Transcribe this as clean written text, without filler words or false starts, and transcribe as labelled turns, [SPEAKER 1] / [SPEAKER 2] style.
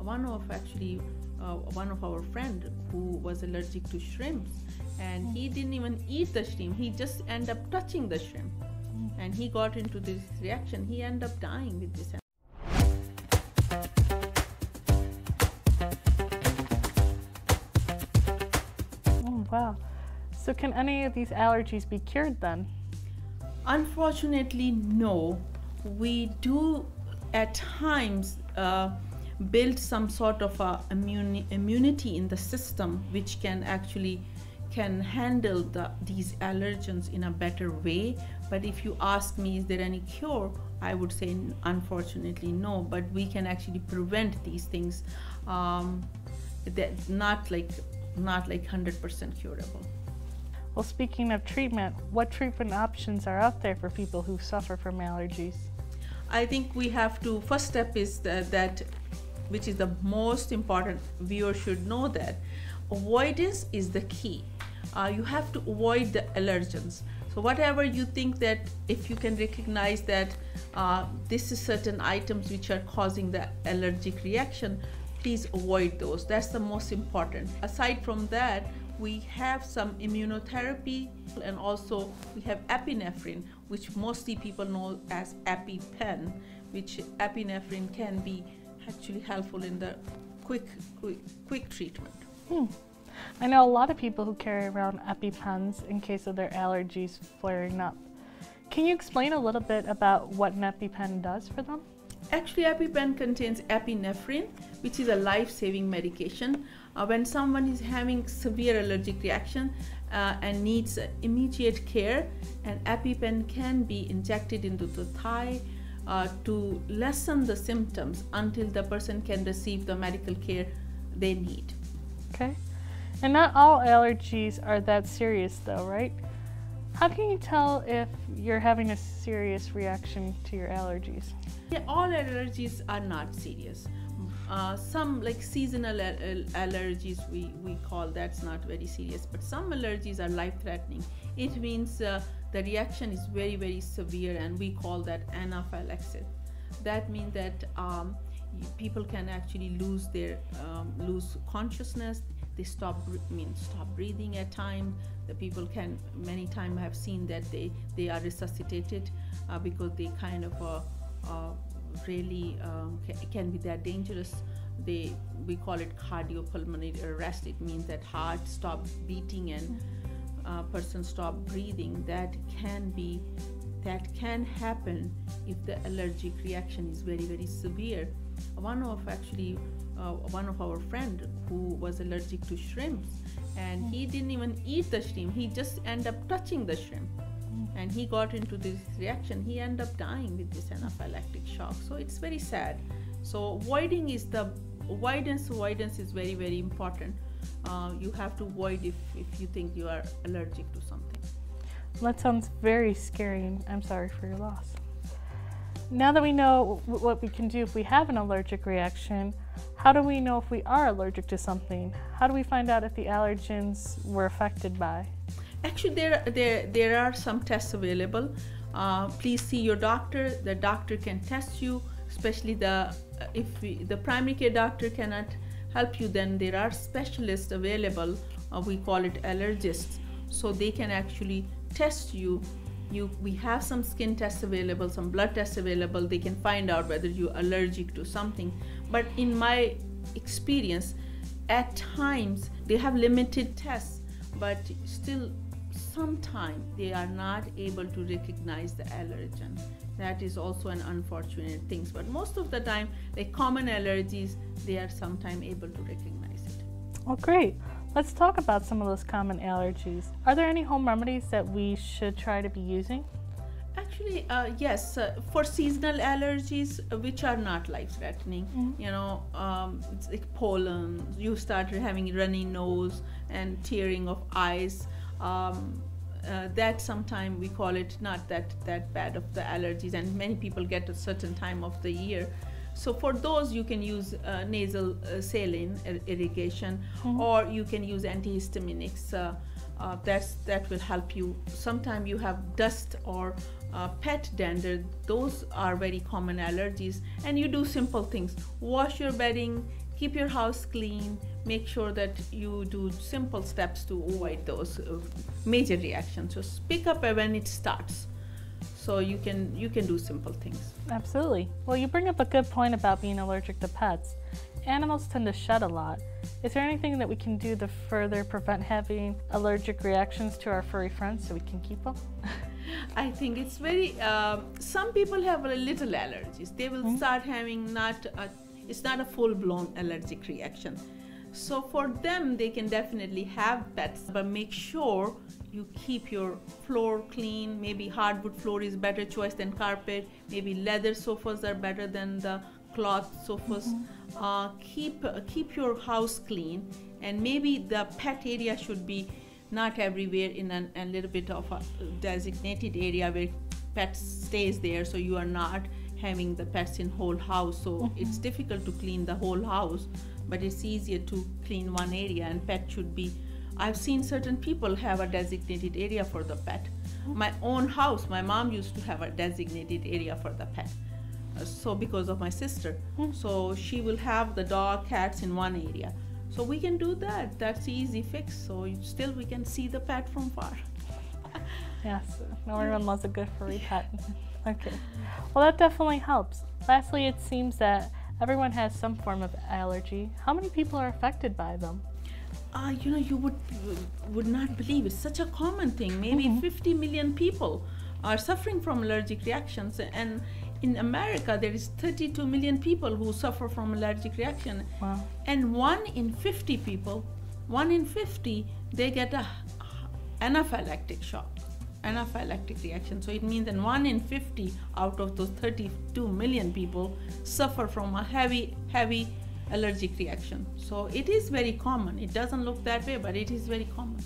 [SPEAKER 1] One of our friend who was allergic to shrimps, and he didn't even eat the shrimp, he just ended up touching the shrimp, and he got into this reaction. He ended up dying with this.
[SPEAKER 2] Oh, wow. So can any of these allergies be cured then?
[SPEAKER 1] Unfortunately, no. We do at times build some sort of immunity in the system, which can handle these allergens in a better way. But if you ask me, is there any cure, I would say unfortunately no. But we can actually prevent these things. That not like 100% curable.
[SPEAKER 2] Well, speaking of treatment, what treatment options are out there for people who suffer from allergies?
[SPEAKER 1] I think we have to, first step is that which is the most important, viewers should know that avoidance is the key. You have to avoid the allergens. So whatever you think, that if you can recognize that this is certain items which are causing the allergic reaction, please avoid those. That's the most important. Aside from that, we have some immunotherapy, and also we have epinephrine, which mostly people know as EpiPen, which epinephrine can be actually helpful in the quick treatment.
[SPEAKER 2] I know a lot of people who carry around EpiPens in case of their allergies flaring up. Can you explain a little bit about what an EpiPen does for them?
[SPEAKER 1] Actually, EpiPen contains epinephrine, which is a life-saving medication. When someone is having severe allergic reaction and needs immediate care, an EpiPen can be injected into the thigh to lessen the symptoms until the person can receive the medical care they need.
[SPEAKER 2] Okay. And not all allergies are that serious though, right? How can you tell if you're having a serious reaction to your allergies?
[SPEAKER 1] Yeah, all allergies are not serious. Some like seasonal allergies we call, that's not very serious, but some allergies are life-threatening. It means the reaction is very, very severe, and we call that anaphylaxis. That means that people can actually lose lose consciousness. They stop breathing at times. The people can, many times I have seen that they are resuscitated because they kind of really can be that dangerous. We call it cardiopulmonary arrest. It means that heart stop beating and person stop breathing. That can happen if the allergic reaction is very, very severe. One of our friend who was allergic to shrimps, and he didn't even eat the shrimp, he just ended up touching the shrimp, and he got into this reaction. He ended up dying with this anaphylactic shock. So it's very sad. So avoidance is very, very important. You have to avoid if you think you are allergic to something.
[SPEAKER 2] That sounds very scary, and I'm sorry for your loss. Now that we know what we can do if we have an allergic reaction, how do we know if we are allergic to something? How do we find out if the allergens we're affected by?
[SPEAKER 1] Actually, there are some tests available. Please see your doctor. The doctor can test you, especially if the primary care doctor cannot help you, then there are specialists available. We call it allergists. So they can actually test you. We have some skin tests available, some blood tests available. They can find out whether you're allergic to something. But in my experience, at times they have limited tests, but still sometimes they are not able to recognize the allergen. That is also an unfortunate thing. But most of the time, like common allergies, they are sometimes able to recognize it.
[SPEAKER 2] Oh, great. Let's talk about some of those common allergies. Are there any home remedies that we should try to be using?
[SPEAKER 1] Actually, yes. For seasonal allergies, which are not life-threatening, it's like pollen. You start having runny nose and tearing of eyes. That sometimes we call it not that bad of the allergies, and many people get a certain time of the year. So for those, you can use nasal saline irrigation, or you can use antihistaminics. That will help you. Sometimes you have dust or pet dander. Those are very common allergies, and you do simple things. Wash your bedding, keep your house clean, make sure that you do simple steps to avoid those major reactions. So pick up when it starts, so you can do simple things.
[SPEAKER 2] Absolutely. Well, you bring up a good point about being allergic to pets. Animals tend to shed a lot. Is there anything that we can do to further prevent having allergic reactions to our furry friends so we can keep them?
[SPEAKER 1] I think it's very, some people have a little allergies. They will start having it's not a full-blown allergic reaction. So for them, they can definitely have pets, but make sure you keep your floor clean. Maybe hardwood floor is better choice than carpet. Maybe leather sofas are better than the cloth sofas. Keep your house clean, and maybe the pet area should be not everywhere, in a little bit of a designated area where pets stays there, so you are not having the pets in whole house. So it's difficult to clean the whole house, but it's easier to clean one area, and pet should be, I've seen certain people have a designated area for the pet. My own house, my mom used to have a designated area for the pet. So because of my sister, so she will have the dog, cats in one area. So we can do that. That's the easy fix. So still we can see the pet from far.
[SPEAKER 2] Yes, no one loves a good furry pet. Okay, well that definitely helps. Lastly, it seems that everyone has some form of allergy. How many people are affected by them?
[SPEAKER 1] You would not believe it's such a common thing. Maybe 50 million people are suffering from allergic reactions, and in America there is 32 million people who suffer from allergic reaction.
[SPEAKER 2] Wow.
[SPEAKER 1] And 1 in 50 people, 1 in 50, they get a anaphylactic shock, anaphylactic reaction. So it means that 1 in 50 out of those 32 million people suffer from a heavy allergic reaction. So it is very common. It doesn't look that way, but it is very common.